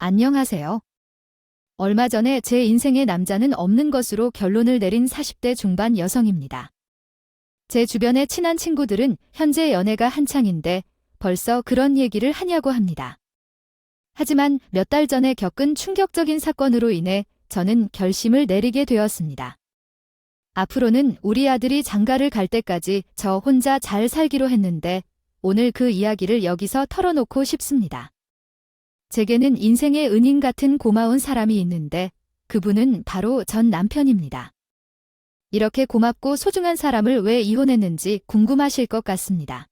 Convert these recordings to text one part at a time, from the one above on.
안녕하세요. 얼마 전에 제 인생의 남자는 없는 것으로 결론을 내린 40대 중반 여성입니다. 제 주변의 친한 친구들은 현재 연애가 한창인데 벌써 그런 얘기를 하냐고 합니다. 하지만 몇 달 전에 겪은 충격적인 사건으로 인해 저는 결심을 내리게 되었습니다. 앞으로는 우리 아들이 장가를 갈 때까지 저 혼자 잘 살기로 했는데 오늘 그 이야기를 여기서 털어놓고 싶습니다. 제게는 인생의 은인 같은 고마운 사람이 있는데 그분은 바로 전 남편입니다. 이렇게 고맙고 소중한 사람을 왜 이혼했는지 궁금하실 것 같습니다.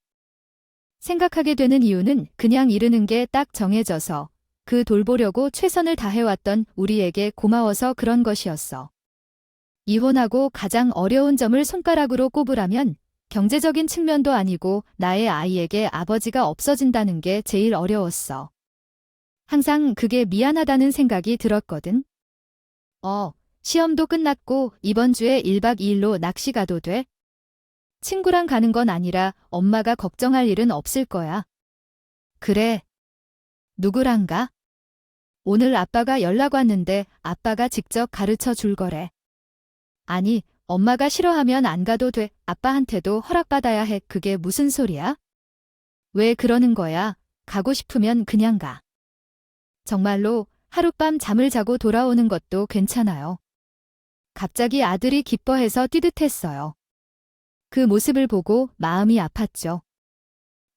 생각하게 되는 이유는 그냥 이르는 게 딱 정해져서 그 돌보려고 최선을 다해왔던 우리에게 고마워서 그런 것이었어. 이혼하고 가장 어려운 점을 손가락으로 꼽으라면 경제적인 측면도 아니고 나의 아이에게 아버지가 없어진다는 게 제일 어려웠어. 항상 그게 미안하다는 생각이 들었거든. 시험도 끝났고 이번 주에 1박 2일로 낚시 가도 돼? 친구랑 가는 건 아니라 엄마가 걱정할 일은 없을 거야. 그래. 누구랑 가? 오늘 아빠가 연락 왔는데 아빠가 직접 가르쳐 줄 거래. 아니, 엄마가 싫어하면 안 가도 돼. 아빠한테도 허락받아야 해. 그게 무슨 소리야? 왜 그러는 거야? 가고 싶으면 그냥 가. 정말로 하룻밤 잠을 자고 돌아오는 것도 괜찮아요. 갑자기 아들이 기뻐해서 뛰듯했어요. 그 모습을 보고 마음이 아팠죠.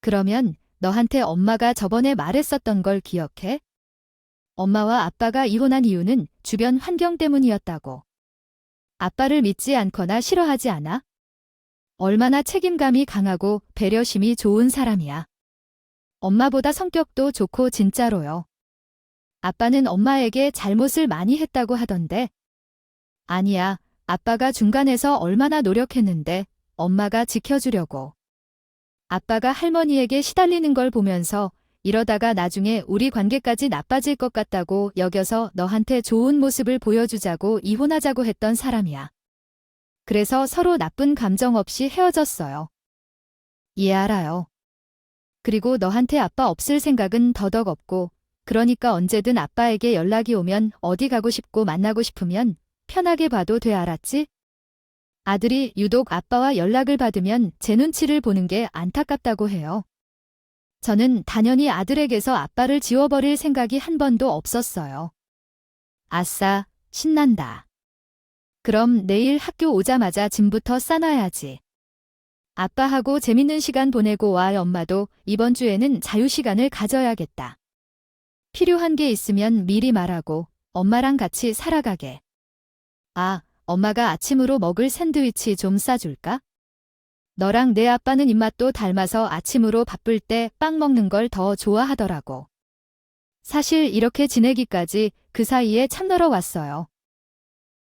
그러면 너한테 엄마가 저번에 말했었던 걸 기억해? 엄마와 아빠가 이혼한 이유는 주변 환경 때문이었다고. 아빠를 믿지 않거나 싫어하지 않아? 얼마나 책임감이 강하고 배려심이 좋은 사람이야. 엄마보다 성격도 좋고 진짜로요. 아빠는 엄마에게 잘못을 많이 했다고 하던데. 아니야, 아빠가 중간에서 얼마나 노력했는데 엄마가 지켜주려고. 아빠가 할머니에게 시달리는 걸 보면서 이러다가 나중에 우리 관계까지 나빠질 것 같다고 여겨서 너한테 좋은 모습을 보여주자고 이혼하자고 했던 사람이야. 그래서 서로 나쁜 감정 없이 헤어졌어요. 이해 알아요. 그리고 너한테 아빠 없을 생각은 더더욱 없고 그러니까 언제든 아빠에게 연락이 오면 어디 가고 싶고 만나고 싶으면 편하게 봐도 돼 알았지? 아들이 유독 아빠와 연락을 받으면 제 눈치를 보는 게 안타깝다고 해요. 저는 단연히 아들에게서 아빠를 지워버릴 생각이 한 번도 없었어요. 아싸, 신난다. 그럼 내일 학교 오자마자 짐부터 싸놔야지. 아빠하고 재밌는 시간 보내고 와 엄마도 이번 주에는 자유시간을 가져야겠다. 필요한 게 있으면 미리 말하고 엄마랑 같이 살아가게. 엄마가 아침으로 먹을 샌드위치 좀 싸줄까? 너랑 내 아빠는 입맛도 닮아서 아침으로 바쁠 때 빵 먹는 걸 더 좋아하더라고. 사실 이렇게 지내기까지 그 사이에 참너러 왔어요.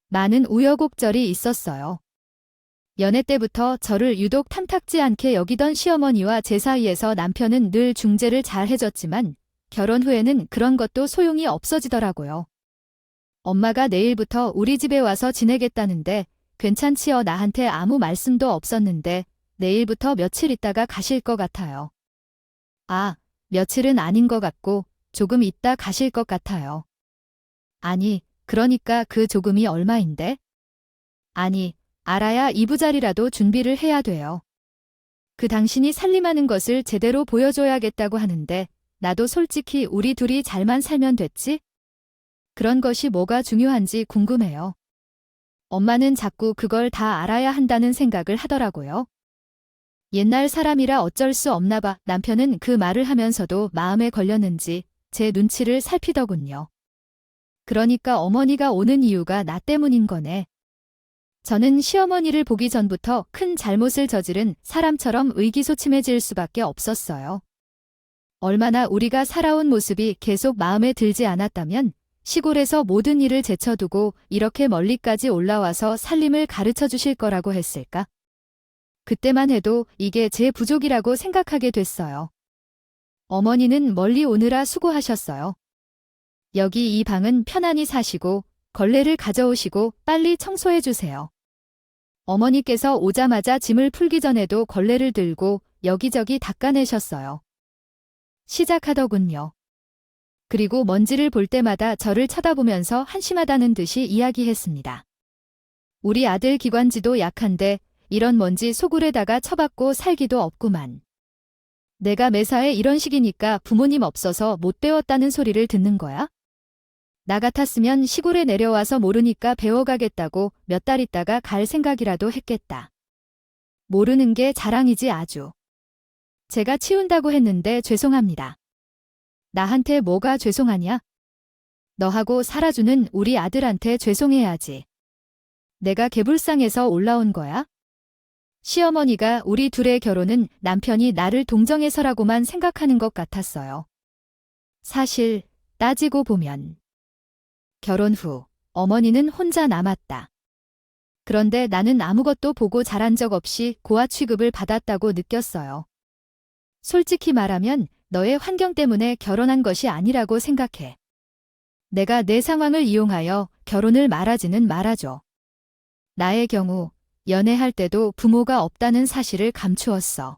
많은 우여곡절이 있었어요. 연애 때부터 저를 유독 탐탁지 않게 여기던 시어머니와 제 사이에서 남편은 늘 중재를 잘 해줬지만 결혼 후에는 그런 것도 소용이 없어지더라고요. 엄마가 내일부터 우리 집에 와서 지내겠다는데 괜찮지요? 나한테 아무 말씀도 없었는데 내일부터 며칠 있다가 가실 것 같아요. 며칠은 아닌 것 같고 조금 있다 가실 것 같아요. 아니, 그러니까 그 조금이 얼마인데? 아니, 알아야 이부자리라도 준비를 해야 돼요. 그 당신이 살림하는 것을 제대로 보여줘야겠다고 하는데 나도 솔직히 우리 둘이 잘만 살면 됐지? 그런 것이 뭐가 중요한지 궁금해요. 엄마는 자꾸 그걸 다 알아야 한다는 생각을 하더라고요. 옛날 사람이라 어쩔 수 없나 봐. 남편은 그 말을 하면서도 마음에 걸렸는지 제 눈치를 살피더군요. 그러니까 어머니가 오는 이유가 나 때문인 거네. 저는 시어머니를 보기 전부터 큰 잘못을 저지른 사람처럼 의기소침해질 수밖에 없었어요. 얼마나 우리가 살아온 모습이 계속 마음에 들지 않았다면 시골에서 모든 일을 제쳐두고 이렇게 멀리까지 올라와서 살림을 가르쳐 주실 거라고 했을까? 그때만 해도 이게 제 부족이라고 생각하게 됐어요. 어머니는 멀리 오느라 수고하셨어요. 여기 이 방은 편안히 사시고 걸레를 가져오시고 빨리 청소해 주세요. 어머니께서 오자마자 짐을 풀기 전에도 걸레를 들고 여기저기 닦아내셨어요. 시작하더군요. 그리고 먼지를 볼 때마다 저를 쳐다보면서 한심하다는 듯이 이야기했습니다. 우리 아들 기관지도 약한데 이런 먼지 소굴에다가 처박고 살기도 없구만. 내가 매사에 이런 식이니까 부모님 없어서 못 배웠다는 소리를 듣는 거야? 나 같았으면 시골에 내려와서 모르니까 배워가겠다고 몇 달 있다가 갈 생각이라도 했겠다. 모르는 게 자랑이지 아주. 제가 치운다고 했는데 죄송합니다. 나한테 뭐가 죄송하냐? 너하고 살아주는 우리 아들한테 죄송해야지. 내가 개불상에서 올라온 거야? 시어머니가 우리 둘의 결혼은 남편이 나를 동정해서라고만 생각하는 것 같았어요. 사실 따지고 보면 결혼 후 어머니는 혼자 남았다. 그런데 나는 아무것도 보고 자란 적 없이 고아 취급을 받았다고 느꼈어요. 솔직히 말하면 너의 환경 때문에 결혼한 것이 아니라고 생각해. 내가 내 상황을 이용하여 결혼을 말하지는 말아줘. 나의 경우 연애할 때도 부모가 없다는 사실을 감추었어.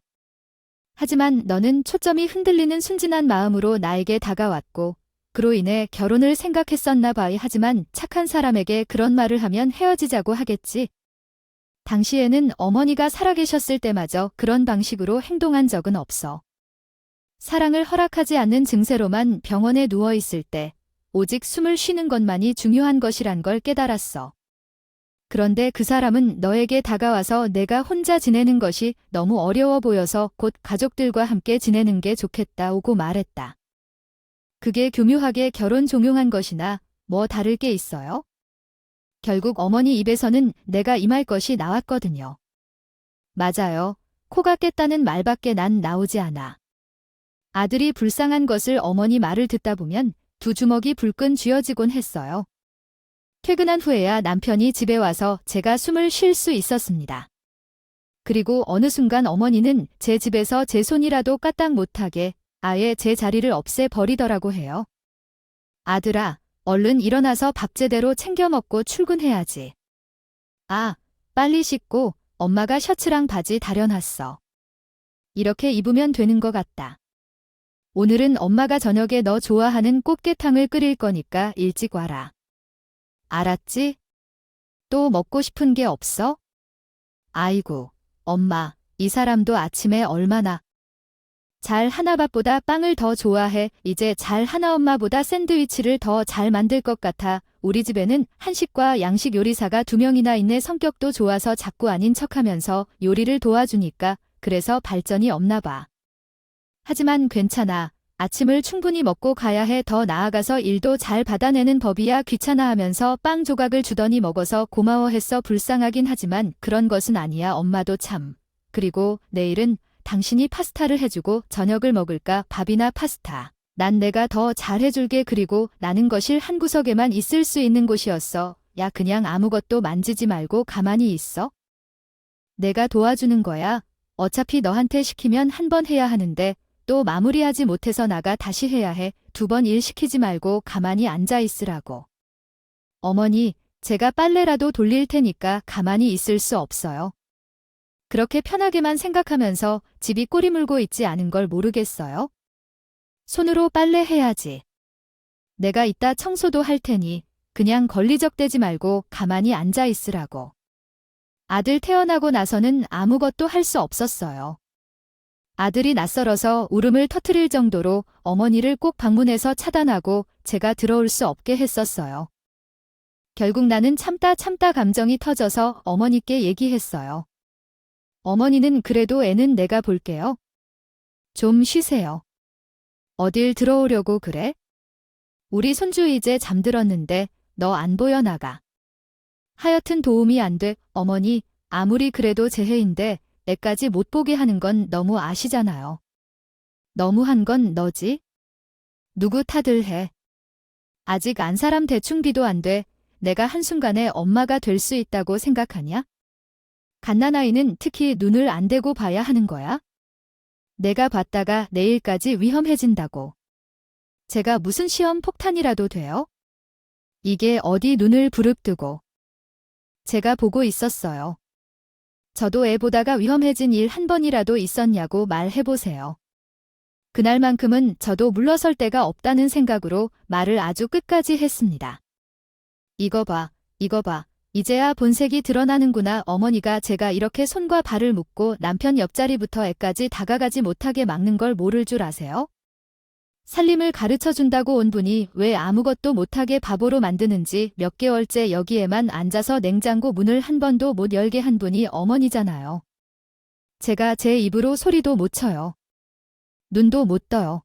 하지만 너는 초점이 흔들리는 순진한 마음으로 나에게 다가왔고 그로 인해 결혼을 생각했었나 봐. 하지만 착한 사람에게 그런 말을 하면 헤어지자고 하겠지. 당시에는 어머니가 살아계셨을 때마저 그런 방식으로 행동한 적은 없어. 사랑을 허락하지 않는 증세로만 병원에 누워있을 때 오직 숨을 쉬는 것만이 중요한 것이란 걸 깨달았어. 그런데 그 사람은 너에게 다가와서 내가 혼자 지내는 것이 너무 어려워 보여서 곧 가족들과 함께 지내는 게 좋겠다고 말했다. 그게 교묘하게 결혼 종용한 것이나 뭐 다를 게 있어요? 결국 어머니 입에서는 내가 임할 것이 나왔거든요. 맞아요. 코가 깼다는 말밖에 난 나오지 않아. 아들이 불쌍한 것을 어머니 말을 듣다 보면 두 주먹이 불끈 쥐어지곤 했어요. 퇴근한 후에야 남편이 집에 와서 제가 숨을 쉴 수 있었습니다. 그리고 어느 순간 어머니는 제 집에서 제 손이라도 까딱 못하게 아예 제 자리를 없애버리더라고 해요. 아들아, 얼른 일어나서 밥 제대로 챙겨 먹고 출근해야지. 아, 빨리 씻고 엄마가 셔츠랑 바지 다려놨어. 이렇게 입으면 되는 것 같다. 오늘은 엄마가 저녁에 너 좋아하는 꽃게탕을 끓일 거니까 일찍 와라. 알았지? 또 먹고 싶은 게 없어? 아이고, 엄마, 이 사람도 아침에 얼마나 잘 하나밥보다 빵을 더 좋아해. 이제 잘 하나 엄마보다 샌드위치를 더 잘 만들 것 같아. 우리 집에는 한식과 양식 요리사가 2명이나 있네. 성격도 좋아서 자꾸 아닌 척하면서 요리를 도와주니까 그래서 발전이 없나 봐. 하지만 괜찮아. 아침을 충분히 먹고 가야 해. 더 나아가서 일도 잘 받아내는 법이야. 귀찮아하면서 빵 조각을 주더니 먹어서 고마워했어. 불쌍하긴 하지만 그런 것은 아니야. 엄마도 참. 그리고 내일은 당신이 파스타를 해주고 저녁을 먹을까? 밥이나 파스타. 난 내가 더 잘해줄게. 그리고 나는 거실 한 구석에만 있을 수 있는 곳이었어. 야, 그냥 아무것도 만지지 말고 가만히 있어. 내가 도와주는 거야. 어차피 너한테 시키면 한 번 해야 하는데 또 마무리하지 못해서 나가 다시 해야 해. 2번 일 시키지 말고 가만히 앉아 있으라고. 어머니, 제가 빨래라도 돌릴 테니까 가만히 있을 수 없어요. 그렇게 편하게만 생각하면서 집이 꼬리 물고 있지 않은 걸 모르겠어요? 손으로 빨래해야지. 내가 이따 청소도 할 테니 그냥 걸리적대지 말고 가만히 앉아 있으라고. 아들 태어나고 나서는 아무것도 할 수 없었어요. 아들이 낯설어서 울음을 터뜨릴 정도로 어머니를 꼭 방문해서 차단하고 제가 들어올 수 없게 했었어요. 결국 나는 참다 감정이 터져서 어머니께 얘기했어요. 어머니는 그래도 애는 내가 볼게요. 좀 쉬세요. 어딜 들어오려고 그래? 우리 손주 이제 잠들었는데 너 안 보여 나가. 하여튼 도움이 안 돼. 어머니, 아무리 그래도 제 해인데 애까지 못 보게 하는 건 너무 아시잖아요. 너무한 건 너지? 누구 탓을 해. 아직 안 사람 대충 비도 안 돼. 내가 한순간에 엄마가 될 수 있다고 생각하냐? 갓난아이는 특히 눈을 안 대고 봐야 하는 거야? 내가 봤다가 내일까지 위험해진다고. 제가 무슨 시험 폭탄이라도 돼요? 이게 어디 눈을 부릅뜨고. 제가 보고 있었어요. 저도 애 보다가 위험해진 일 한 번이라도 있었냐고 말해보세요. 그날만큼은 저도 물러설 데가 없다는 생각으로 말을 아주 끝까지 했습니다. 이거 봐, 이거 봐. 이제야 본색이 드러나는구나. 어머니가 제가 이렇게 손과 발을 묶고 남편 옆자리부터 애까지 다가가지 못하게 막는 걸 모를 줄 아세요? 살림을 가르쳐준다고 온 분이 왜 아무것도 못하게 바보로 만드는지 몇 개월째 여기에만 앉아서 냉장고 문을 한 번도 못 열게 한 분이 어머니잖아요. 제가 제 입으로 소리도 못 쳐요. 눈도 못 떠요.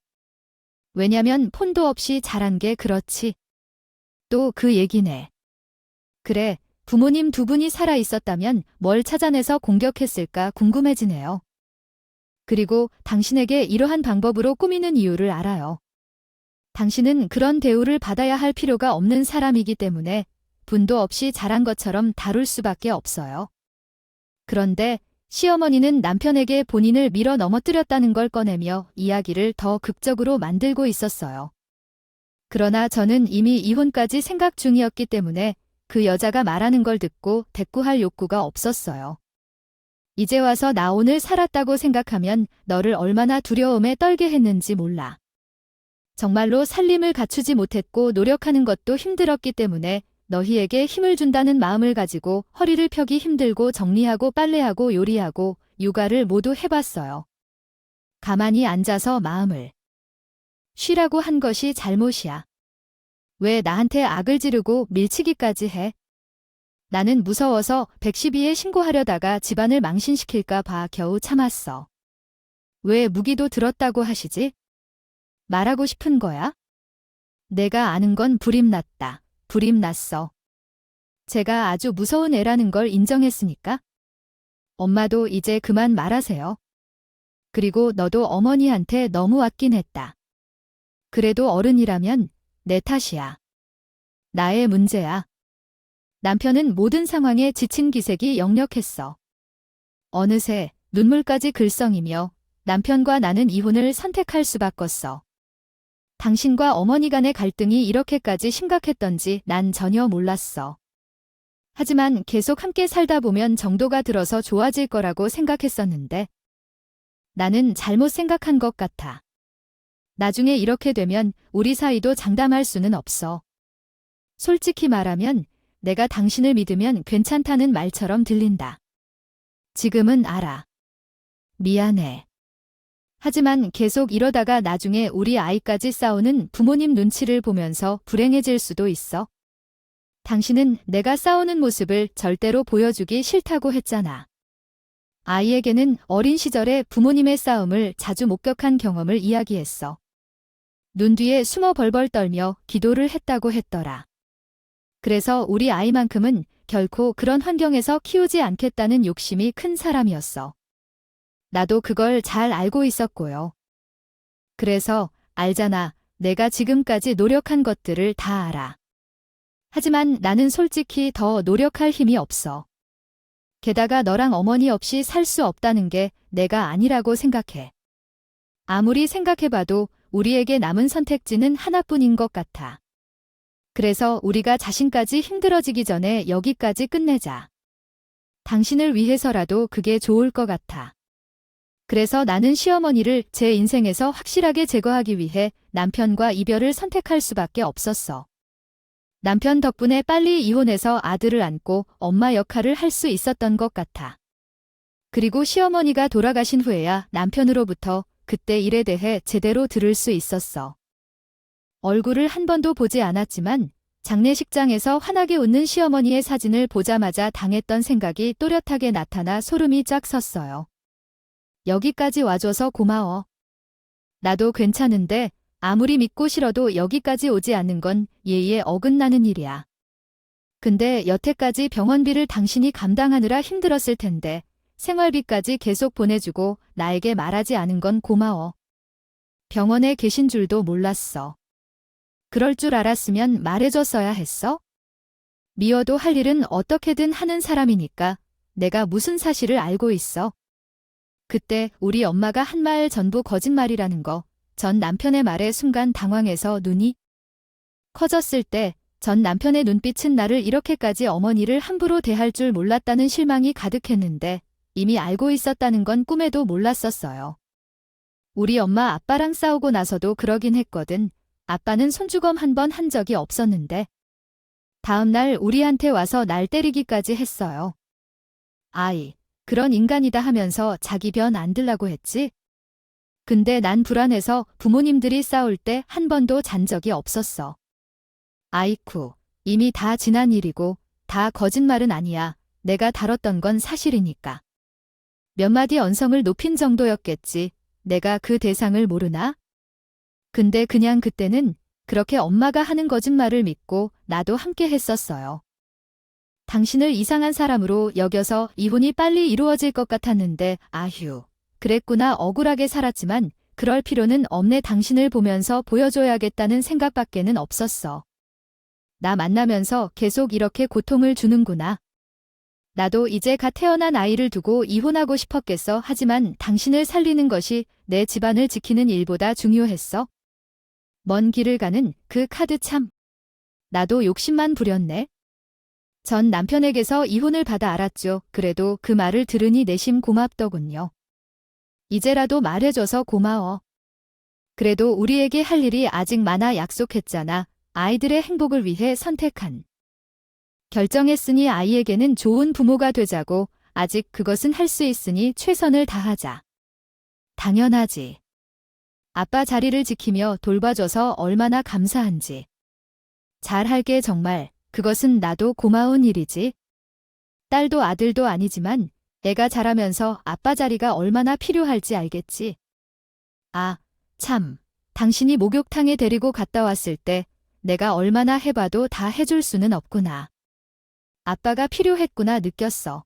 왜냐면 폰도 없이 자란 게 그렇지. 또 그 얘기네. 그래, 부모님 두 분이 살아 있었다면 뭘 찾아내서 공격했을까 궁금해지네요. 그리고 당신에게 이러한 방법으로 꾸미는 이유를 알아요. 당신은 그런 대우를 받아야 할 필요가 없는 사람이기 때문에 분도 없이 자란 것처럼 다룰 수밖에 없어요. 그런데 시어머니는 남편에게 본인을 밀어 넘어뜨렸다는 걸 꺼내며 이야기를 더 극적으로 만들고 있었어요. 그러나 저는 이미 이혼까지 생각 중이었기 때문에 그 여자가 말하는 걸 듣고 대꾸할 욕구가 없었어요. 이제 와서 나 오늘 살았다고 생각하면 너를 얼마나 두려움에 떨게 했는지 몰라. 정말로 살림을 갖추지 못했고 노력하는 것도 힘들었기 때문에 너희에게 힘을 준다는 마음을 가지고 허리를 펴기 힘들고 정리하고 빨래하고 요리하고 육아를 모두 해봤어요. 가만히 앉아서 마음을 쉬라고 한 것이 잘못이야. 왜 나한테 악을 지르고 밀치기까지 해? 나는 무서워서 112에 신고하려다가 집안을 망신시킬까 봐 겨우 참았어. 왜 무기도 들었다고 하시지? 말하고 싶은 거야? 내가 아는 건 불임났다. 불임났어. 제가 아주 무서운 애라는 걸 인정했으니까? 엄마도 이제 그만 말하세요. 그리고 너도 어머니한테 너무 왔긴 했다. 그래도 어른이라면 내 탓이야. 나의 문제야. 남편은 모든 상황에 지친 기색이 역력했어. 어느새 눈물까지 글썽이며 남편과 나는 이혼을 선택할 수밖었어. 당신과 어머니 간의 갈등이 이렇게까지 심각했던지 난 전혀 몰랐어. 하지만 계속 함께 살다 보면 정도가 들어서 좋아질 거라고 생각했었는데 나는 잘못 생각한 것 같아. 나중에 이렇게 되면 우리 사이도 장담할 수는 없어. 솔직히 말하면 내가 당신을 믿으면 괜찮다는 말처럼 들린다. 지금은 알아. 미안해. 하지만 계속 이러다가 나중에 우리 아이까지 싸우는 부모님 눈치를 보면서 불행해질 수도 있어. 당신은 내가 싸우는 모습을 절대로 보여주기 싫다고 했잖아. 아이에게는 어린 시절에 부모님의 싸움을 자주 목격한 경험을 이야기했어. 눈 뒤에 숨어 벌벌 떨며 기도를 했다고 했더라. 그래서 우리 아이만큼은 결코 그런 환경에서 키우지 않겠다는 욕심이 큰 사람이었어. 나도 그걸 잘 알고 있었고요. 그래서 알잖아. 내가 지금까지 노력한 것들을 다 알아. 하지만 나는 솔직히 더 노력할 힘이 없어. 게다가 너랑 어머니 없이 살 수 없다는 게 내가 아니라고 생각해. 아무리 생각해봐도 우리에게 남은 선택지는 하나뿐인 것 같아. 그래서 우리가 자신까지 힘들어지기 전에 여기까지 끝내자. 당신을 위해서라도 그게 좋을 것 같아. 그래서 나는 시어머니를 제 인생에서 확실하게 제거하기 위해 남편과 이별을 선택할 수밖에 없었어. 남편 덕분에 빨리 이혼해서 아들을 안고 엄마 역할을 할 수 있었던 것 같아. 그리고 시어머니가 돌아가신 후에야 남편으로부터 그때 일에 대해 제대로 들을 수 있었어. 얼굴을 한 번도 보지 않았지만 장례식장에서 환하게 웃는 시어머니의 사진을 보자마자 당했던 생각이 또렷하게 나타나 소름이 쫙 섰어요. 여기까지 와줘서 고마워. 나도 괜찮은데 아무리 믿고 싫어도 여기까지 오지 않는 건 예의에 어긋나는 일이야. 근데 여태까지 병원비를 당신이 감당하느라 힘들었을 텐데 생활비까지 계속 보내주고 나에게 말하지 않은 건 고마워. 병원에 계신 줄도 몰랐어. 그럴 줄 알았으면 말해줬어야 했어? 미워도 할 일은 어떻게든 하는 사람이니까 내가 무슨 사실을 알고 있어. 그때 우리 엄마가 한 말 전부 거짓말이라는 거, 전 남편의 말에 순간 당황해서 눈이 커졌을 때 전 남편의 눈빛은 나를 이렇게까지 어머니를 함부로 대할 줄 몰랐다는 실망이 가득했는데 이미 알고 있었다는 건 꿈에도 몰랐었어요. 우리 엄마 아빠랑 싸우고 나서도 그러긴 했거든. 아빠는 손주검 한 번 한 적이 없었는데. 다음날 우리한테 와서 날 때리기까지 했어요. 아이, 그런 인간이다 하면서 자기 변 안 들라고 했지? 근데 난 불안해서 부모님들이 싸울 때 한 번도 잔 적이 없었어. 아이쿠, 이미 다 지난 일이고 다 거짓말은 아니야. 내가 다뤘던 건 사실이니까. 몇 마디 언성을 높인 정도였겠지. 내가 그 대상을 모르나? 근데 그냥 그때는 그렇게 엄마가 하는 거짓말을 믿고 나도 함께 했었어요. 당신을 이상한 사람으로 여겨서 이혼이 빨리 이루어질 것 같았는데 아휴. 그랬구나. 억울하게 살았지만 그럴 필요는 없네. 당신을 보면서 보여줘야겠다는 생각밖에는 없었어. 나 만나면서 계속 이렇게 고통을 주는구나. 나도 이제 갓 태어난 아이를 두고 이혼하고 싶었겠어. 하지만 당신을 살리는 것이 내 집안을 지키는 일보다 중요했어. 먼 길을 가는 그 카드 참. 나도 욕심만 부렸네. 전 남편에게서 이혼을 받아 알았죠. 그래도 그 말을 들으니 내심 고맙더군요. 이제라도 말해줘서 고마워. 그래도 우리에게 할 일이 아직 많아. 약속했잖아. 아이들의 행복을 위해 선택한. 결정했으니 아이에게는 좋은 부모가 되자고. 아직 그것은 할 수 있으니 최선을 다하자. 당연하지. 아빠 자리를 지키며 돌봐줘서 얼마나 감사한지. 잘할게 정말. 그것은 나도 고마운 일이지. 딸도 아들도 아니지만 애가 자라면서 아빠 자리가 얼마나 필요할지 알겠지. 아, 참. 당신이 목욕탕에 데리고 갔다 왔을 때 내가 얼마나 해봐도 다 해줄 수는 없구나. 아빠가 필요했구나 느꼈어.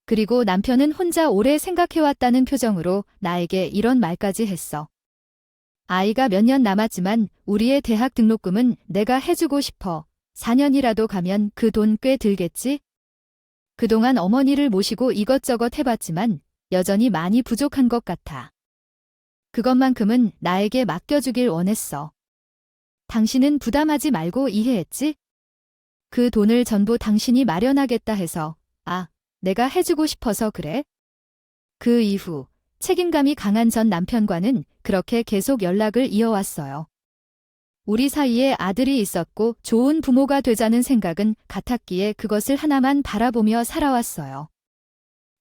그리고 남편은 혼자 오래 생각해왔다는 표정으로 나에게 이런 말까지 했어. 아이가 몇 년 남았지만 우리의 대학 등록금은 내가 해주고 싶어. 4년이라도 가면 그 돈 꽤 들겠지? 그동안 어머니를 모시고 이것저것 해봤지만 여전히 많이 부족한 것 같아. 그것만큼은 나에게 맡겨주길 원했어. 당신은 부담하지 말고 이해했지? 그 돈을 전부 당신이 마련하겠다 해서, 내가 해주고 싶어서 그래? 그 이후 책임감이 강한 전 남편과는 그렇게 계속 연락을 이어왔어요. 우리 사이에 아들이 있었고 좋은 부모가 되자는 생각은 같았기에 그것을 하나만 바라보며 살아왔어요.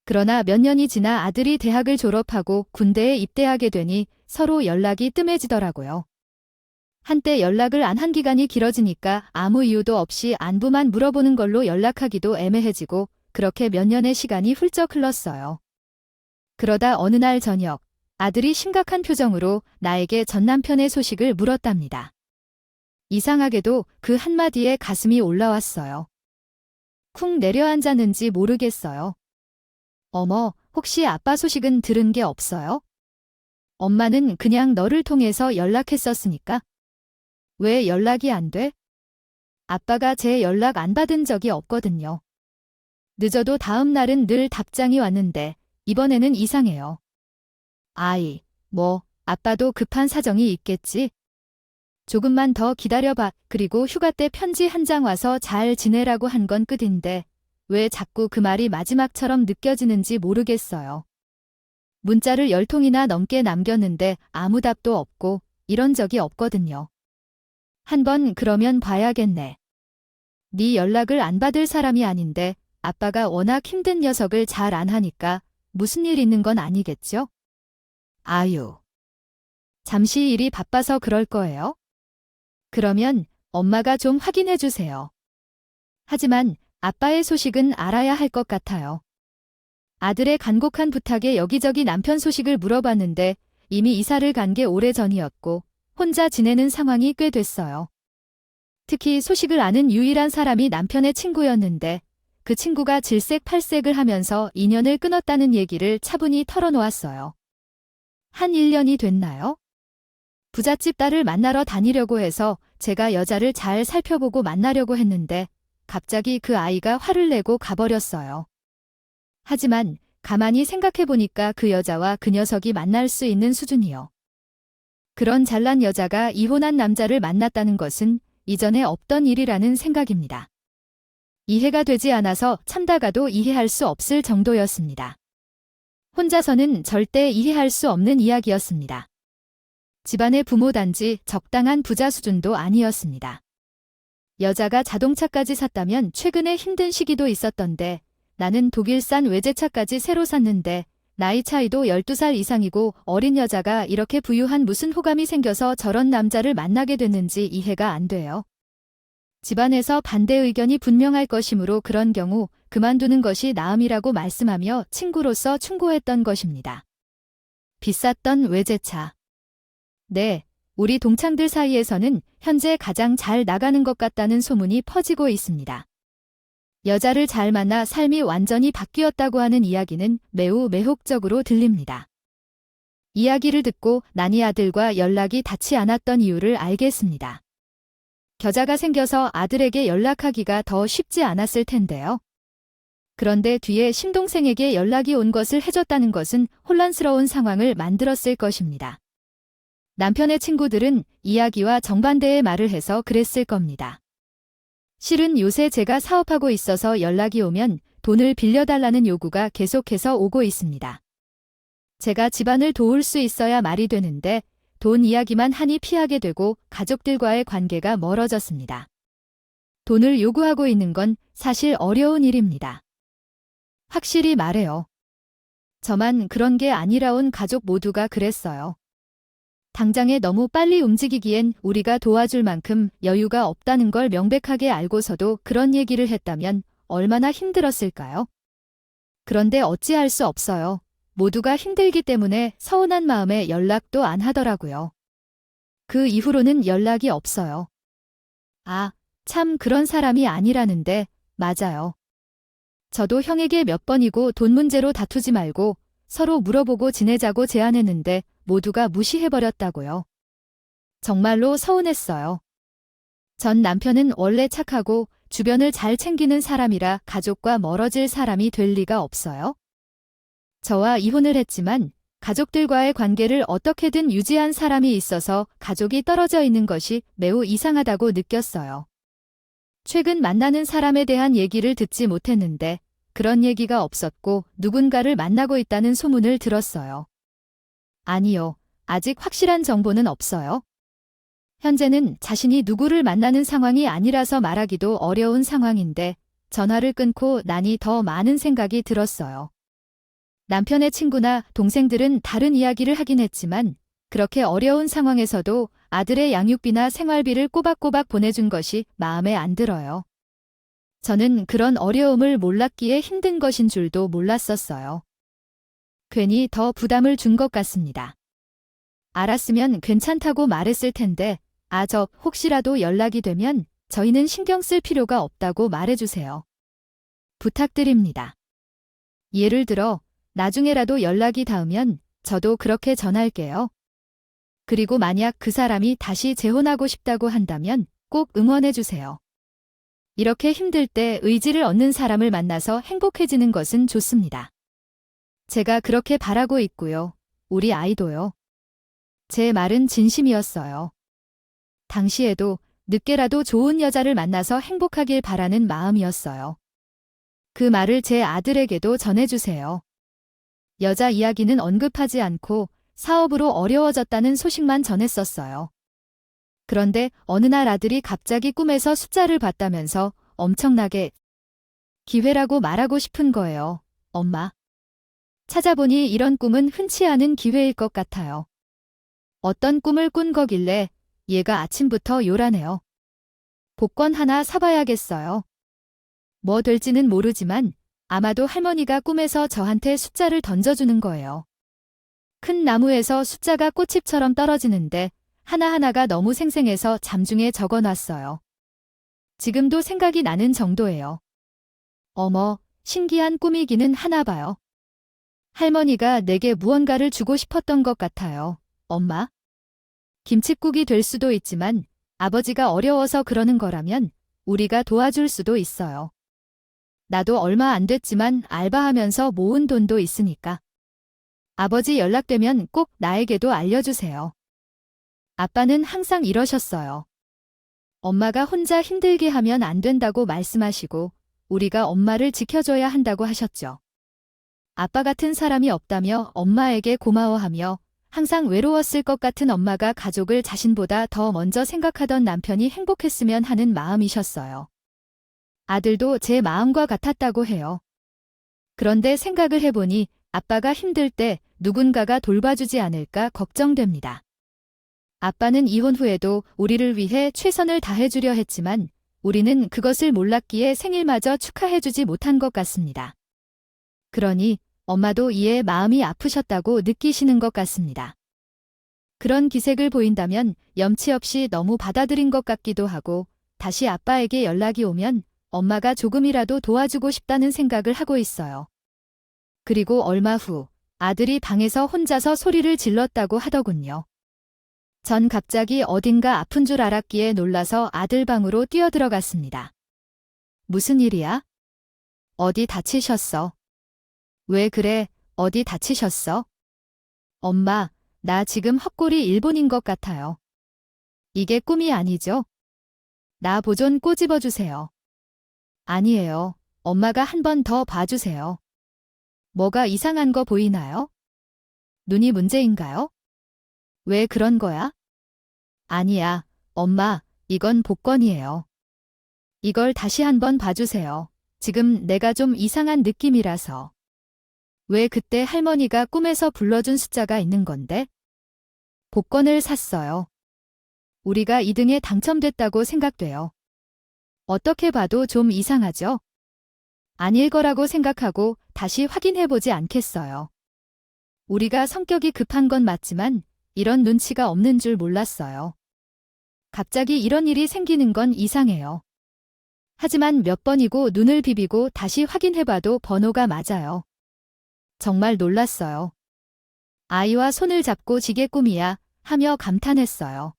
그러나 몇 년이 지나 아들이 대학을 졸업하고 군대에 입대하게 되니 서로 연락이 뜸해지더라고요. 한때 연락을 안 한 기간이 길어지니까 아무 이유도 없이 안부만 물어보는 걸로 연락하기도 애매해지고 그렇게 몇 년의 시간이 훌쩍 흘렀어요. 그러다 어느 날 저녁 아들이 심각한 표정으로 나에게 전 남편의 소식을 물었답니다. 이상하게도 그 한마디에 가슴이 올라왔어요. 쿵 내려앉았는지 모르겠어요. 어머, 혹시 아빠 소식은 들은 게 없어요? 엄마는 그냥 너를 통해서 연락했었으니까. 왜 연락이 안 돼? 아빠가 제 연락 안 받은 적이 없거든요. 늦어도 다음 날은 늘 답장이 왔는데 이번에는 이상해요. 아빠도 급한 사정이 있겠지. 조금만 더 기다려봐. 그리고 휴가 때 편지 한 장 와서 잘 지내라고 한 건 끝인데 왜 자꾸 그 말이 마지막처럼 느껴지는지 모르겠어요. 문자를 10통이나 넘게 남겼는데 아무 답도 없고 이런 적이 없거든요. 한번 그러면 봐야겠네. 네 연락을 안 받을 사람이 아닌데 아빠가 워낙 힘든 녀석을 잘 안 하니까 무슨 일 있는 건 아니겠죠? 아유. 잠시 일이 바빠서 그럴 거예요? 그러면 엄마가 좀 확인해 주세요. 하지만 아빠의 소식은 알아야 할 것 같아요. 아들의 간곡한 부탁에 여기저기 남편 소식을 물어봤는데 이미 이사를 간 게 오래전이었고 혼자 지내는 상황이 꽤 됐어요. 특히 소식을 아는 유일한 사람이 남편의 친구였는데 그 친구가 질색팔색을 하면서 인연을 끊었다는 얘기를 차분히 털어놓았어요. 한 1년이 됐나요? 부잣집 딸을 만나러 다니려고 해서 제가 여자를 잘 살펴보고 만나려고 했는데 갑자기 그 아이가 화를 내고 가버렸어요. 하지만 가만히 생각해보니까 그 여자와 그 녀석이 만날 수 있는 수준이요. 그런 잘난 여자가 이혼한 남자를 만났다는 것은 이전에 없던 일이라는 생각입니다. 이해가 되지 않아서 참다가도 이해할 수 없을 정도였습니다. 혼자서는 절대 이해할 수 없는 이야기였습니다. 집안의 부모 단지 적당한 부자 수준도 아니었습니다. 여자가 자동차까지 샀다면 최근에 힘든 시기도 있었던데 나는 독일산 외제차까지 새로 샀는데 나이 차이도 12살 이상이고 어린 여자가 이렇게 부유한 무슨 호감이 생겨서 저런 남자를 만나게 됐는지 이해가 안 돼요. 집안에서 반대 의견이 분명할 것이므로 그런 경우 그만두는 것이 나음이라고 말씀하며 친구로서 충고했던 것입니다. 비쌌던 외제차. 네, 우리 동창들 사이에서는 현재 가장 잘 나가는 것 같다는 소문이 퍼지고 있습니다. 여자를 잘 만나 삶이 완전히 바뀌었다고 하는 이야기는 매우 매혹적으로 들립니다. 이야기를 듣고 난이 아들과 연락이 닿지 않았던 이유를 알겠습니다. 겨자가 생겨서 아들에게 연락하기가 더 쉽지 않았을 텐데요. 그런데 뒤에 신동생에게 연락이 온 것을 해줬다는 것은 혼란스러운 상황을 만들었을 것입니다. 남편의 친구들은 이야기와 정반대의 말을 해서 그랬을 겁니다. 실은 요새 제가 사업하고 있어서 연락이 오면 돈을 빌려달라는 요구가 계속해서 오고 있습니다. 제가 집안을 도울 수 있어야 말이 되는데 돈 이야기만 하니 피하게 되고 가족들과의 관계가 멀어졌습니다. 돈을 요구하고 있는 건 사실 어려운 일입니다. 확실히 말해요. 저만 그런 게 아니라 온 가족 모두가 그랬어요. 당장에 너무 빨리 움직이기엔 우리가 도와줄 만큼 여유가 없다는 걸 명백하게 알고서도 그런 얘기를 했다면 얼마나 힘들었을까요? 그런데 어찌할 수 없어요. 모두가 힘들기 때문에 서운한 마음에 연락도 안 하더라고요. 그 이후로는 연락이 없어요. 아, 참 그런 사람이 아니라는데, 맞아요. 저도 형에게 몇 번이고 돈 문제로 다투지 말고 서로 물어보고 지내자고 제안했는데 모두가 무시해버렸다고요. 정말로 서운했어요. 전 남편은 원래 착하고 주변을 잘 챙기는 사람이라 가족과 멀어질 사람이 될 리가 없어요. 저와 이혼을 했지만 가족들과의 관계를 어떻게든 유지한 사람이 있어서 가족이 떨어져 있는 것이 매우 이상하다고 느꼈어요. 최근 만나는 사람에 대한 얘기를 듣지 못했는데 그런 얘기가 없었고 누군가를 만나고 있다는 소문을 들었어요. 아니요, 아직 확실한 정보는 없어요. 현재는 자신이 누구를 만나는 상황이 아니라서 말하기도 어려운 상황인데 전화를 끊고 나니 더 많은 생각이 들었어요. 남편의 친구나 동생들은 다른 이야기를 하긴 했지만 그렇게 어려운 상황에서도 아들의 양육비나 생활비를 꼬박꼬박 보내준 것이 마음에 안 들어요. 저는 그런 어려움을 몰랐기에 힘든 것인 줄도 몰랐었어요. 괜히 더 부담을 준 것 같습니다. 알았으면 괜찮다고 말했을 텐데, 혹시라도 연락이 되면 저희는 신경 쓸 필요가 없다고 말해주세요. 부탁드립니다. 예를 들어, 나중에라도 연락이 닿으면 저도 그렇게 전할게요. 그리고 만약 그 사람이 다시 재혼하고 싶다고 한다면 꼭 응원해주세요. 이렇게 힘들 때 의지를 얻는 사람을 만나서 행복해지는 것은 좋습니다. 제가 그렇게 바라고 있고요. 우리 아이도요. 제 말은 진심이었어요. 당시에도 늦게라도 좋은 여자를 만나서 행복하길 바라는 마음이었어요. 그 말을 제 아들에게도 전해주세요. 여자 이야기는 언급하지 않고 사업으로 어려워졌다는 소식만 전했었어요. 그런데 어느 날 아들이 갑자기 꿈에서 숫자를 봤다면서 엄청나게 기회라고 말하고 싶은 거예요. 엄마. 찾아보니 이런 꿈은 흔치 않은 기회일 것 같아요. 어떤 꿈을 꾼 거길래 얘가 아침부터 요란해요. 복권 하나 사봐야겠어요. 뭐 될지는 모르지만 아마도 할머니가 꿈에서 저한테 숫자를 던져주는 거예요. 큰 나무에서 숫자가 꽃잎처럼 떨어지는데 하나하나가 너무 생생해서 잠중에 적어놨어요. 지금도 생각이 나는 정도예요. 어머, 신기한 꿈이기는 하나 봐요. 할머니가 내게 무언가를 주고 싶었던 것 같아요. 엄마? 김칫국이 될 수도 있지만 아버지가 어려워서 그러는 거라면 우리가 도와줄 수도 있어요. 나도 얼마 안 됐지만 알바하면서 모은 돈도 있으니까. 아버지 연락되면 꼭 나에게도 알려주세요. 아빠는 항상 이러셨어요. 엄마가 혼자 힘들게 하면 안 된다고 말씀하시고 우리가 엄마를 지켜줘야 한다고 하셨죠. 아빠 같은 사람이 없다며 엄마에게 고마워하며 항상 외로웠을 것 같은 엄마가 가족을 자신보다 더 먼저 생각하던 남편이 행복했으면 하는 마음이셨어요. 아들도 제 마음과 같았다고 해요. 그런데 생각을 해보니 아빠가 힘들 때 누군가가 돌봐주지 않을까 걱정됩니다. 아빠는 이혼 후에도 우리를 위해 최선을 다해주려 했지만 우리는 그것을 몰랐기에 생일마저 축하해주지 못한 것 같습니다. 그러니 엄마도 이에 마음이 아프셨다고 느끼시는 것 같습니다. 그런 기색을 보인다면 염치 없이 너무 받아들인 것 같기도 하고 다시 아빠에게 연락이 오면 엄마가 조금이라도 도와주고 싶다는 생각을 하고 있어요. 그리고 얼마 후 아들이 방에서 혼자서 소리를 질렀다고 하더군요. 전 갑자기 어딘가 아픈 줄 알았기에 놀라서 아들 방으로 뛰어들어갔습니다. 무슨 일이야? 어디 다치셨어? 왜 그래? 어디 다치셨어? 엄마, 나 지금 헛골이 일본인 것 같아요. 이게 꿈이 아니죠? 나 보존 꼬집어주세요. 아니에요. 엄마가 한 번 더 봐주세요. 뭐가 이상한 거 보이나요? 눈이 문제인가요? 왜 그런 거야? 아니야, 엄마, 이건 복권이에요. 이걸 다시 한번 봐주세요. 지금 내가 좀 이상한 느낌이라서. 왜 그때 할머니가 꿈에서 불러준 숫자가 있는 건데? 복권을 샀어요. 우리가 2등에 당첨됐다고 생각돼요. 어떻게 봐도 좀 이상하죠? 아닐 거라고 생각하고 다시 확인해보지 않겠어요. 우리가 성격이 급한 건 맞지만 이런 눈치가 없는 줄 몰랐어요. 갑자기 이런 일이 생기는 건 이상해요. 하지만 몇 번이고 눈을 비비고 다시 확인해봐도 번호가 맞아요. 정말 놀랐어요. 아이와 손을 잡고 지게 꿈이야 하며 감탄했어요.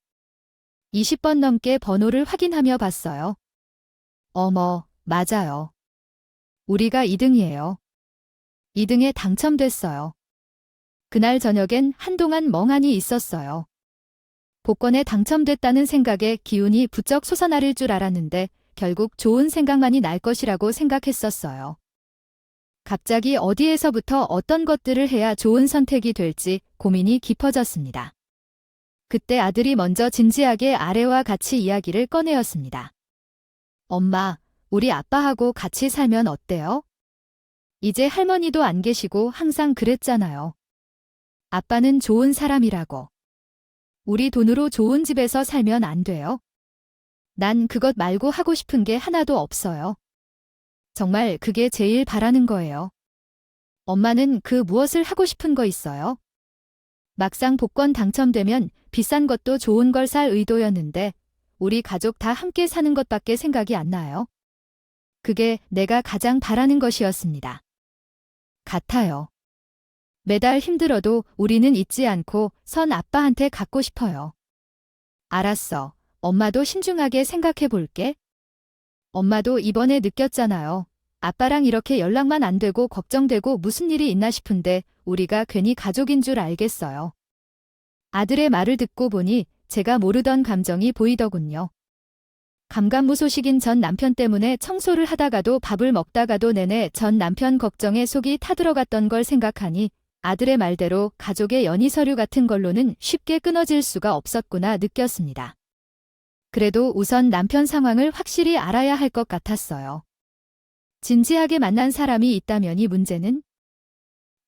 20번 넘게 번호를 확인하며 봤어요. 어머, 맞아요. 우리가 2등이에요. 2등에 당첨됐어요. 그날 저녁엔 한동안 멍하니 있었어요. 복권에 당첨됐다는 생각에 기운이 부쩍 솟아나릴 줄 알았는데 결국 좋은 생각만이 날 것이라고 생각했었어요. 갑자기 어디에서부터 어떤 것들을 해야 좋은 선택이 될지 고민이 깊어졌습니다. 그때 아들이 먼저 진지하게 아래와 같이 이야기를 꺼내었습니다. 엄마, 우리 아빠하고 같이 살면 어때요? 이제 할머니도 안 계시고 항상 그랬잖아요. 아빠는 좋은 사람이라고. 우리 돈으로 좋은 집에서 살면 안 돼요? 난 그것 말고 하고 싶은 게 하나도 없어요. 정말 그게 제일 바라는 거예요. 엄마는 그 무엇을 하고 싶은 거 있어요? 막상 복권 당첨되면 비싼 것도 좋은 걸 살 의도였는데 우리 가족 다 함께 사는 것밖에 생각이 안 나요. 그게 내가 가장 바라는 것이었습니다. 같아요. 매달 힘들어도 우리는 잊지 않고 선 아빠한테 갖고 싶어요. 알았어. 엄마도 신중하게 생각해 볼게. 엄마도 이번에 느꼈잖아요. 아빠랑 이렇게 연락만 안 되고 걱정되고 무슨 일이 있나 싶은데 우리가 괜히 가족인 줄 알겠어요. 아들의 말을 듣고 보니 제가 모르던 감정이 보이더군요. 감감무소식인 전 남편 때문에 청소를 하다가도 밥을 먹다가도 내내 전 남편 걱정에 속이 타들어갔던 걸 생각하니 아들의 말대로 가족의 연희서류 같은 걸로는 쉽게 끊어질 수가 없었구나 느꼈습니다. 그래도 우선 남편 상황을 확실히 알아야 할 것 같았어요. 진지하게 만난 사람이 있다면이 문제는?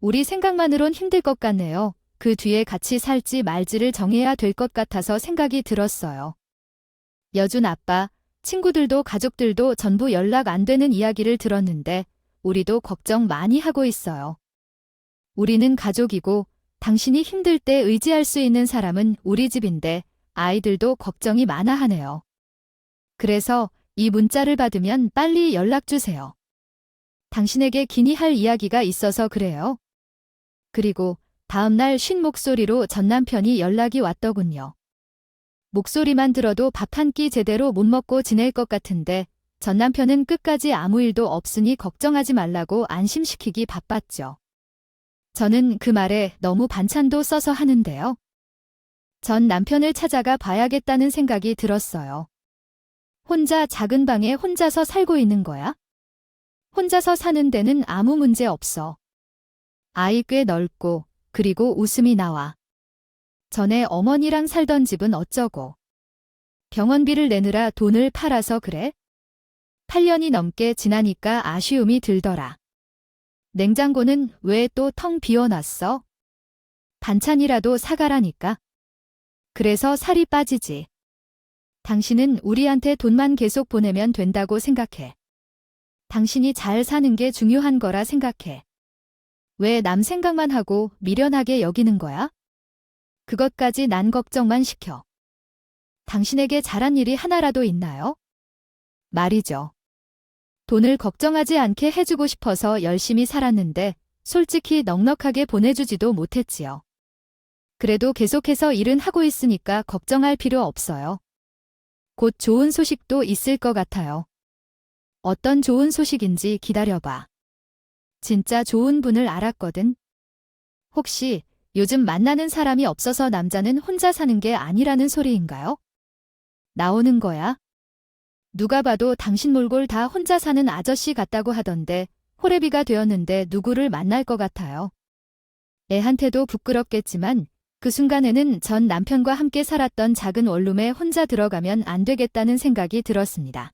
우리 생각만으론 힘들 것 같네요. 그 뒤에 같이 살지 말지를 정해야 될 것 같아서 생각이 들었어요. 여준 아빠, 친구들도 가족들도 전부 연락 안 되는 이야기를 들었는데 우리도 걱정 많이 하고 있어요. 우리는 가족이고 당신이 힘들 때 의지할 수 있는 사람은 우리 집인데 아이들도 걱정이 많아 하네요. 그래서 이 문자를 받으면 빨리 연락 주세요. 당신에게 긴히 할 이야기가 있어서 그래요. 그리고 다음날 쉰 목소리로 전 남편이 연락이 왔더군요. 목소리만 들어도 밥 한 끼 제대로 못 먹고 지낼 것 같은데 전 남편은 끝까지 아무 일도 없으니 걱정하지 말라고 안심시키기 바빴죠. 저는 그 말에 너무 반찬도 써서 하는데요. 전 남편을 찾아가 봐야겠다는 생각이 들었어요. 혼자 작은 방에 혼자서 살고 있는 거야? 혼자서 사는 데는 아무 문제 없어. 아이 꽤 넓고 그리고 웃음이 나와. 전에 어머니랑 살던 집은 어쩌고. 병원비를 내느라 돈을 팔아서 그래? 8년이 넘게 지나니까 아쉬움이 들더라. 냉장고는 왜 또 텅 비워놨어? 반찬이라도 사가라니까. 그래서 살이 빠지지. 당신은 우리한테 돈만 계속 보내면 된다고 생각해. 당신이 잘 사는 게 중요한 거라 생각해. 왜 남 생각만 하고 미련하게 여기는 거야? 그것까지 난 걱정만 시켜. 당신에게 잘한 일이 하나라도 있나요? 말이죠. 돈을 걱정하지 않게 해주고 싶어서 열심히 살았는데 솔직히 넉넉하게 보내주지도 못했지요. 그래도 계속해서 일은 하고 있으니까 걱정할 필요 없어요. 곧 좋은 소식도 있을 것 같아요. 어떤 좋은 소식인지 기다려봐. 진짜 좋은 분을 알았거든. 혹시 요즘 만나는 사람이 없어서 남자는 혼자 사는 게 아니라는 소리인가요? 나오는 거야? 누가 봐도 당신 몰골 다 혼자 사는 아저씨 같다고 하던데 호래비가 되었는데 누구를 만날 것 같아요. 애한테도 부끄럽겠지만 그 순간에는 전 남편과 함께 살았던 작은 원룸에 혼자 들어가면 안 되겠다는 생각이 들었습니다.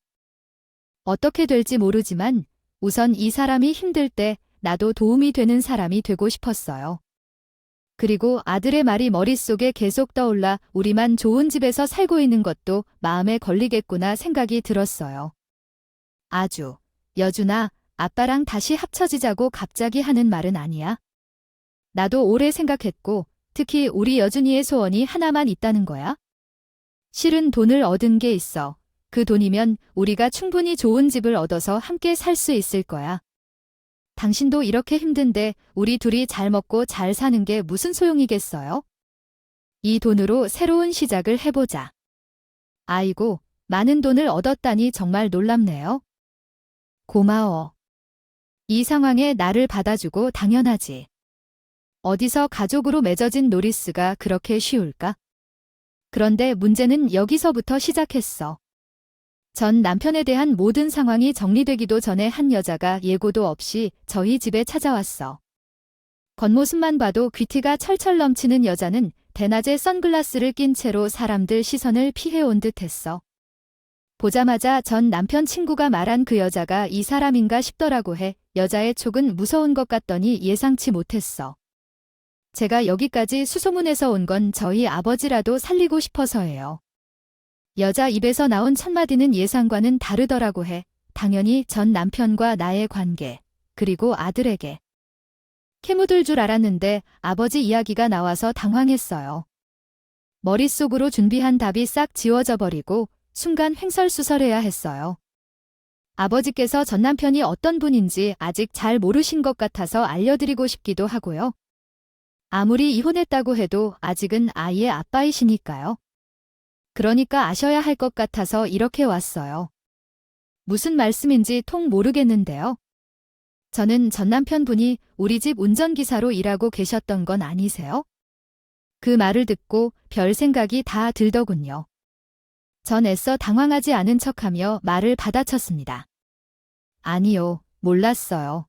어떻게 될지 모르지만 우선 이 사람이 힘들 때 나도 도움이 되는 사람이 되고 싶었어요. 그리고 아들의 말이 머릿속에 계속 떠올라 우리만 좋은 집에서 살고 있는 것도 마음에 걸리겠구나 생각이 들었어요. 아주, 여준아, 아빠랑 다시 합쳐지자고 갑자기 하는 말은 아니야. 나도 오래 생각했고 특히 우리 여준이의 소원이 하나만 있다는 거야. 실은 돈을 얻은 게 있어. 그 돈이면 우리가 충분히 좋은 집을 얻어서 함께 살 수 있을 거야. 당신도 이렇게 힘든데 우리 둘이 잘 먹고 잘 사는 게 무슨 소용이겠어요? 이 돈으로 새로운 시작을 해보자. 아이고, 많은 돈을 얻었다니 정말 놀랍네요. 고마워. 이 상황에 나를 받아주고 당연하지. 어디서 가족으로 맺어진 노리스가 그렇게 쉬울까? 그런데 문제는 여기서부터 시작했어. 전 남편에 대한 모든 상황이 정리되기도 전에 한 여자가 예고도 없이 저희 집에 찾아왔어. 겉모습만 봐도 귀티가 철철 넘치는 여자는 대낮에 선글라스를 낀 채로 사람들 시선을 피해온 듯했어. 보자마자 전 남편 친구가 말한 그 여자가 이 사람인가 싶더라고 해. 여자의 촉은 무서운 것 같더니 예상치 못했어. 제가 여기까지 수소문해서 온 건 저희 아버지라도 살리고 싶어서예요. 여자 입에서 나온 첫마디는 예상과는 다르더라고 해. 당연히 전 남편과 나의 관계, 그리고 아들에게. 캐묻을 줄 알았는데 아버지 이야기가 나와서 당황했어요. 머릿속으로 준비한 답이 싹 지워져 버리고 순간 횡설수설해야 했어요. 아버지께서 전 남편이 어떤 분인지 아직 잘 모르신 것 같아서 알려드리고 싶기도 하고요. 아무리 이혼했다고 해도 아직은 아이의 아빠이시니까요. 그러니까 아셔야 할 것 같아서 이렇게 왔어요. 무슨 말씀인지 통 모르겠는데요. 저는 전 남편분이 우리 집 운전기사로 일하고 계셨던 건 아니세요? 그 말을 듣고 별 생각이 다 들더군요. 전 애써 당황하지 않은 척하며 말을 받아쳤습니다. 아니요, 몰랐어요.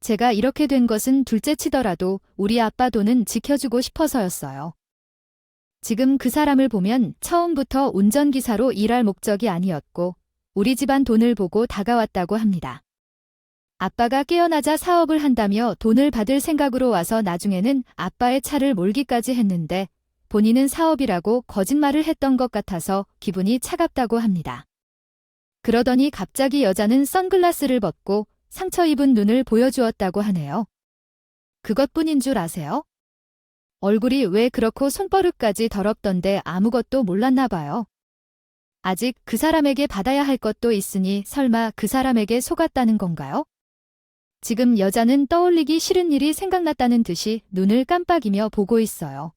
제가 이렇게 된 것은 둘째치더라도 우리 아빠 돈은 지켜주고 싶어서였어요. 지금 그 사람을 보면 처음부터 운전기사로 일할 목적이 아니었고 우리 집안 돈을 보고 다가왔다고 합니다. 아빠가 깨어나자 사업을 한다며 돈을 받을 생각으로 와서 나중에는 아빠의 차를 몰기까지 했는데 본인은 사업이라고 거짓말을 했던 것 같아서 기분이 차갑다고 합니다. 그러더니 갑자기 여자는 선글라스를 벗고 상처 입은 눈을 보여주었다고 하네요. 그것뿐인 줄 아세요? 얼굴이 왜 그렇고 손버릇까지 더럽던데 아무것도 몰랐나 봐요. 아직 그 사람에게 받아야 할 것도 있으니 설마 그 사람에게 속았다는 건가요? 지금 여자는 떠올리기 싫은 일이 생각났다는 듯이 눈을 깜빡이며 보고 있어요.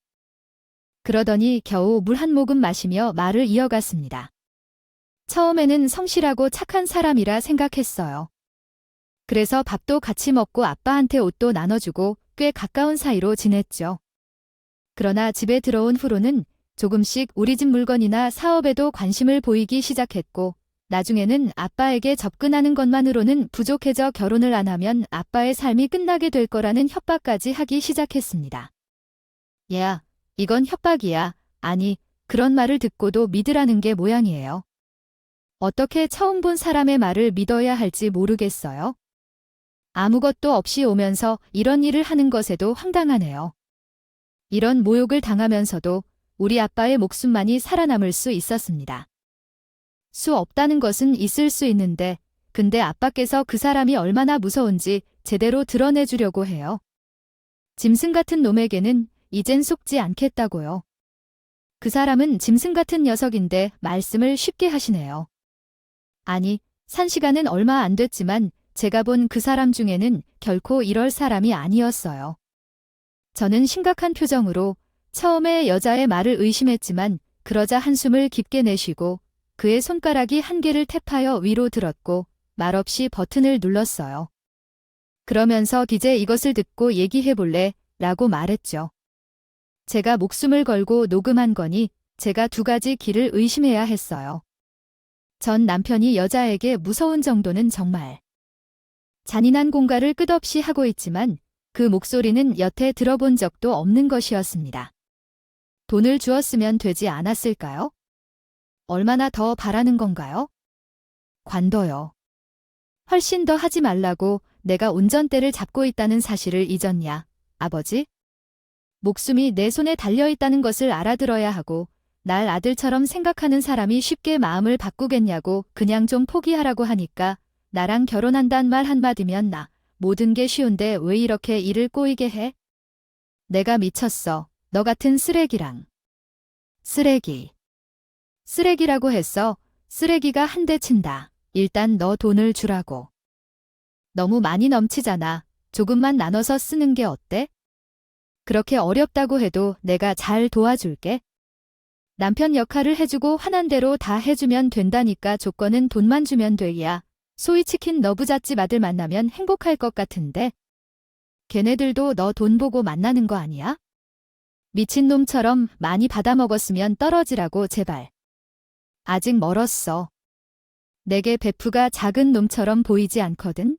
그러더니 겨우 물 한 모금 마시며 말을 이어갔습니다. 처음에는 성실하고 착한 사람이라 생각했어요. 그래서 밥도 같이 먹고 아빠한테 옷도 나눠주고 꽤 가까운 사이로 지냈죠. 그러나 집에 들어온 후로는 조금씩 우리 집 물건이나 사업에도 관심을 보이기 시작했고 나중에는 아빠에게 접근하는 것만으로는 부족해져 결혼을 안 하면 아빠의 삶이 끝나게 될 거라는 협박까지 하기 시작했습니다. 야, 이건 협박이야. 아니, 그런 말을 듣고도 믿으라는 게 모양이에요. 어떻게 처음 본 사람의 말을 믿어야 할지 모르겠어요. 아무것도 없이 오면서 이런 일을 하는 것에도 황당하네요. 이런 모욕을 당하면서도 우리 아빠의 목숨만이 살아남을 수 있었습니다. 수 없다는 것은 있을 수 있는데, 근데 아빠께서 그 사람이 얼마나 무서운지 제대로 드러내주려고 해요. 짐승 같은 놈에게는 이젠 속지 않겠다고요. 그 사람은 짐승 같은 녀석인데 말씀을 쉽게 하시네요. 아니, 산 시간은 얼마 안 됐지만 제가 본 그 사람 중에는 결코 이럴 사람이 아니었어요. 저는 심각한 표정으로 처음에 여자의 말을 의심했지만 그러자 한숨을 깊게 내쉬고 그의 손가락이 한 개를 탭하여 위로 들었고 말없이 버튼을 눌렀어요. 그러면서 이제 이것을 듣고 얘기해볼래? 라고 말했죠. 제가 목숨을 걸고 녹음한 거니 제가 두 가지 길을 의심해야 했어요. 전 남편이 여자에게 무서운 정도는 정말 잔인한 공갈을 끝없이 하고 있지만 그 목소리는 여태 들어본 적도 없는 것이었습니다. 돈을 주었으면 되지 않았을까요? 얼마나 더 바라는 건가요? 관둬요. 훨씬 더 하지 말라고 내가 운전대를 잡고 있다는 사실을 잊었냐, 아버지? 목숨이 내 손에 달려있다는 것을 알아들어야 하고 날 아들처럼 생각하는 사람이 쉽게 마음을 바꾸겠냐고 그냥 좀 포기하라고 하니까 나랑 결혼한단 말 한마디면 나 모든 게 쉬운데 왜 이렇게 일을 꼬이게 해? 내가 미쳤어. 너 같은 쓰레기랑. 쓰레기. 쓰레기라고 했어. 쓰레기가 한 대 친다. 일단 너 돈을 주라고. 너무 많이 넘치잖아. 조금만 나눠서 쓰는 게 어때? 그렇게 어렵다고 해도 내가 잘 도와줄게. 남편 역할을 해주고 화난 대로 다 해주면 된다니까 조건은 돈만 주면 돼야. 소위 치킨 너부잣집 아들 만나면 행복할 것 같은데. 걔네들도 너 돈 보고 만나는 거 아니야? 미친놈처럼 많이 받아먹었으면 떨어지라고 제발. 아직 멀었어. 내게 베프가 작은 놈처럼 보이지 않거든?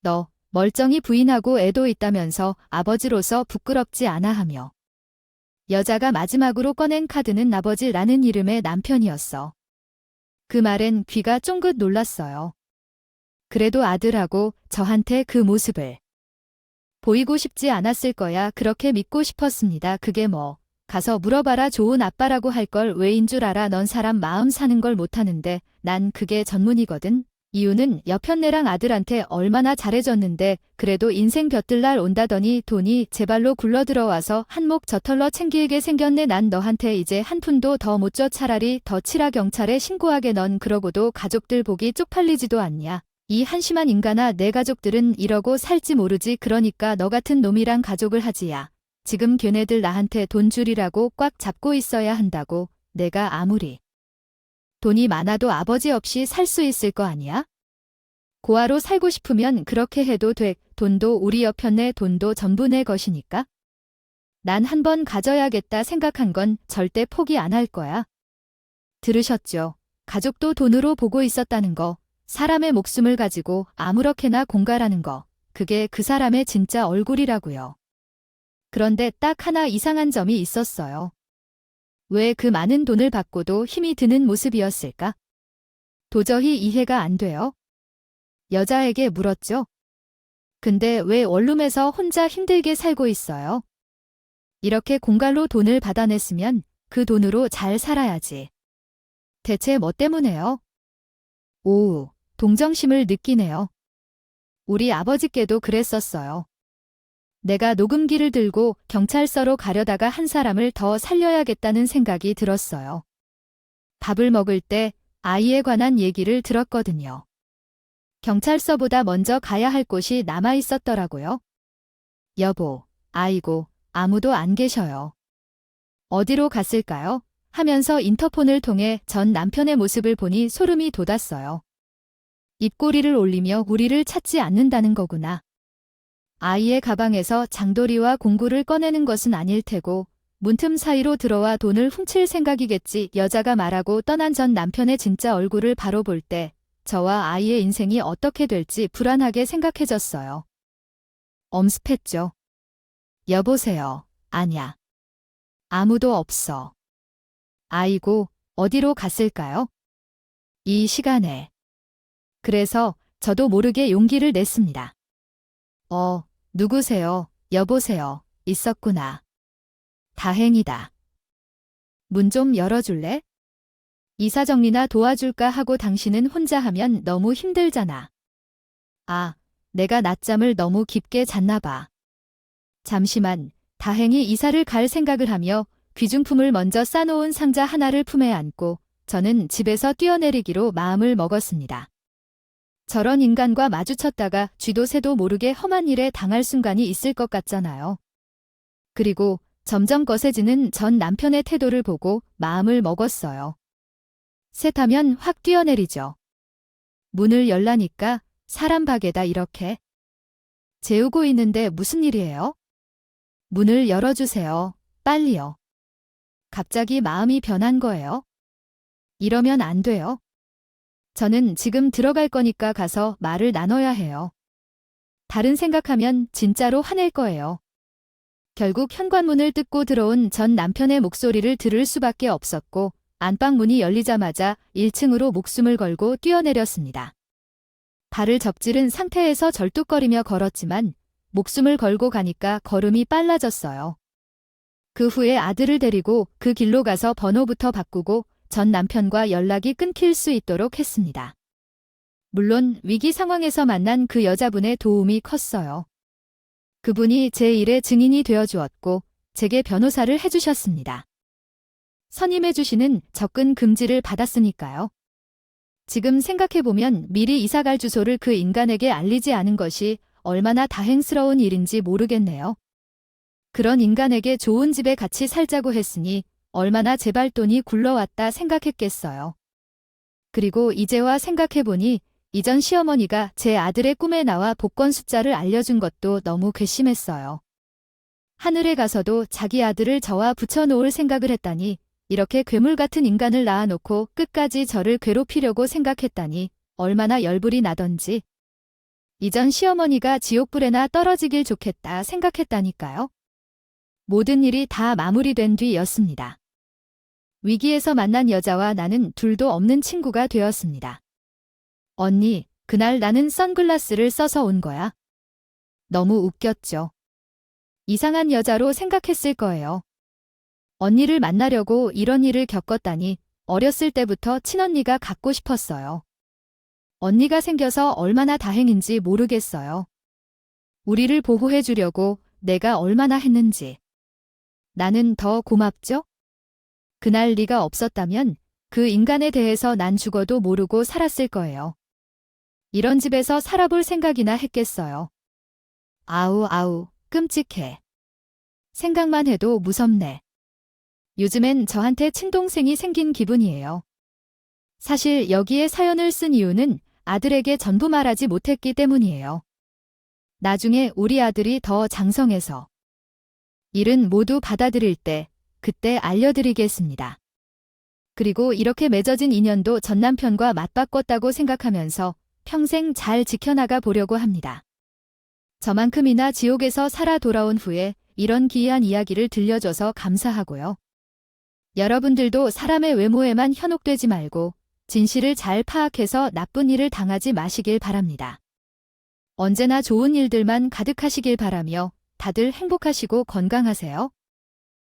너 멀쩡히 부인하고 애도 있다면서 아버지로서 부끄럽지 않아 하며. 여자가 마지막으로 꺼낸 카드는 아버지라는 이름의 남편이었어. 그 말엔 귀가 쫑긋 놀랐어요. 그래도 아들하고 저한테 그 모습을 보이고 싶지 않았을 거야. 그렇게 믿고 싶었습니다. 그게 뭐 가서 물어봐라. 좋은 아빠라고 할 걸 왜인 줄 알아. 넌 사람 마음 사는 걸 못하는데 난 그게 전문이거든. 이유는 여편네랑 아들한테 얼마나 잘해줬는데 그래도 인생 볕들 날 온다더니 돈이 제 발로 굴러들어와서 한몫 저털러 챙기게 생겼네. 난 너한테 이제 한 푼도 더 못 줘. 차라리 더 치라. 경찰에 신고하게. 넌 그러고도 가족들 보기 쪽팔리지도 않냐. 이 한심한 인간아. 내 가족들은 이러고 살지 모르지. 그러니까 너 같은 놈이랑 가족을 하지야. 지금 걔네들 나한테 돈 줄이라고 꽉 잡고 있어야 한다고. 내가 아무리 돈이 많아도 아버지 없이 살 수 있을 거 아니야? 고아로 살고 싶으면 그렇게 해도 돼. 돈도 우리 여편네 돈도 전부 내 것이니까. 난 한 번 가져야겠다 생각한 건 절대 포기 안 할 거야. 들으셨죠? 가족도 돈으로 보고 있었다는 거. 사람의 목숨을 가지고 아무렇게나 공갈하는 거. 그게 그 사람의 진짜 얼굴이라고요. 그런데 딱 하나 이상한 점이 있었어요. 왜 그 많은 돈을 받고도 힘이 드는 모습이었을까? 도저히 이해가 안 돼요. 여자에게 물었죠. 근데 왜 원룸에서 혼자 힘들게 살고 있어요? 이렇게 공갈로 돈을 받아냈으면 그 돈으로 잘 살아야지. 대체 뭐 때문에요? 오우, 동정심을 느끼네요. 우리 아버지께도 그랬었어요. 내가 녹음기를 들고 경찰서로 가려다가 한 사람을 더 살려야겠다는 생각이 들었어요. 밥을 먹을 때 아이에 관한 얘기를 들었거든요. 경찰서보다 먼저 가야 할 곳이 남아 있었더라고요. 여보, 아이고, 아무도 안 계셔요. 어디로 갔을까요? 하면서 인터폰을 통해 전 남편의 모습을 보니 소름이 돋았어요. 입꼬리를 올리며 우리를 찾지 않는다는 거구나. 아이의 가방에서 장도리와 공구를 꺼내는 것은 아닐 테고 문틈 사이로 들어와 돈을 훔칠 생각이겠지 여자가 말하고 떠난 전 남편의 진짜 얼굴을 바로 볼 때 저와 아이의 인생이 어떻게 될지 불안하게 생각해졌어요. 엄습했죠. 여보세요. 아냐. 아무도 없어. 아이고, 어디로 갔을까요? 이 시간에. 그래서 저도 모르게 용기를 냈습니다. 누구세요? 여보세요. 있었구나. 다행이다. 문 좀 열어줄래? 이사 정리나 도와줄까 하고 당신은 혼자 하면 너무 힘들잖아. 아, 내가 낮잠을 너무 깊게 잤나 봐. 잠시만, 다행히 이사를 갈 생각을 하며 귀중품을 먼저 싸놓은 상자 하나를 품에 안고 저는 집에서 뛰어내리기로 마음을 먹었습니다. 저런 인간과 마주쳤다가 쥐도 새도 모르게 험한 일에 당할 순간이 있을 것 같잖아요. 그리고 점점 거세지는 전 남편의 태도를 보고 마음을 먹었어요. 셋하면 확 뛰어내리죠. 문을 열라니까 사람 박에다 이렇게. 재우고 있는데 무슨 일이에요? 문을 열어주세요. 빨리요. 갑자기 마음이 변한 거예요. 이러면 안 돼요. 저는 지금 들어갈 거니까 가서 말을 나눠야 해요. 다른 생각하면 진짜로 화낼 거예요. 결국 현관문을 뜯고 들어온 전 남편의 목소리를 들을 수밖에 없었고 안방 문이 열리자마자 1층으로 목숨을 걸고 뛰어내렸습니다. 발을 접지른 상태에서 절뚝거리며 걸었지만 목숨을 걸고 가니까 걸음이 빨라졌어요. 그 후에 아들을 데리고 그 길로 가서 번호부터 바꾸고 전 남편과 연락이 끊길 수 있도록 했습니다. 물론 위기 상황에서 만난 그 여자분의 도움이 컸어요. 그분이 제 일의 증인이 되어주었고 제게 변호사를 해주셨습니다. 선임해주시는 접근 금지를 받았으니까요. 지금 생각해보면 미리 이사갈 주소를 그 인간에게 알리지 않은 것이 얼마나 다행스러운 일인지 모르겠네요. 그런 인간에게 좋은 집에 같이 살자고 했으니 얼마나 제 발돈이 굴러왔다 생각했겠어요. 그리고 이제와 생각해보니 이전 시어머니가 제 아들의 꿈에 나와 복권 숫자를 알려준 것도 너무 괘씸했어요. 하늘에 가서도 자기 아들을 저와 붙여놓을 생각을 했다니 이렇게 괴물 같은 인간을 낳아놓고 끝까지 저를 괴롭히려고 생각했다니 얼마나 열불이 나던지. 이전 시어머니가 지옥불에나 떨어지길 좋겠다 생각했다니까요. 모든 일이 다 마무리된 뒤였습니다. 위기에서 만난 여자와 나는 둘도 없는 친구가 되었습니다. 언니, 그날 나는 선글라스를 써서 온 거야. 너무 웃겼죠. 이상한 여자로 생각했을 거예요. 언니를 만나려고 이런 일을 겪었다니 어렸을 때부터 친언니가 갖고 싶었어요. 언니가 생겨서 얼마나 다행인지 모르겠어요. 우리를 보호해 주려고 내가 얼마나 했는지. 나는 더 고맙죠? 그날 네가 없었다면 그 인간에 대해서 난 죽어도 모르고 살았을 거예요. 이런 집에서 살아볼 생각이나 했겠어요. 아우, 끔찍해. 생각만 해도 무섭네. 요즘엔 저한테 친동생이 생긴 기분이에요. 사실 여기에 사연을 쓴 이유는 아들에게 전부 말하지 못했기 때문이에요. 나중에 우리 아들이 더 장성해서 일은 모두 받아들일 때 그때 알려드리겠습니다. 그리고 이렇게 맺어진 인연도 전 남편과 맞바꿨다고 생각하면서 평생 잘 지켜나가 보려고 합니다. 저만큼이나 지옥에서 살아 돌아온 후에 이런 기이한 이야기를 들려줘서 감사하고요. 여러분들도 사람의 외모에만 현혹되지 말고 진실을 잘 파악해서 나쁜 일을 당하지 마시길 바랍니다. 언제나 좋은 일들만 가득하시길 바라며 다들 행복하시고 건강하세요.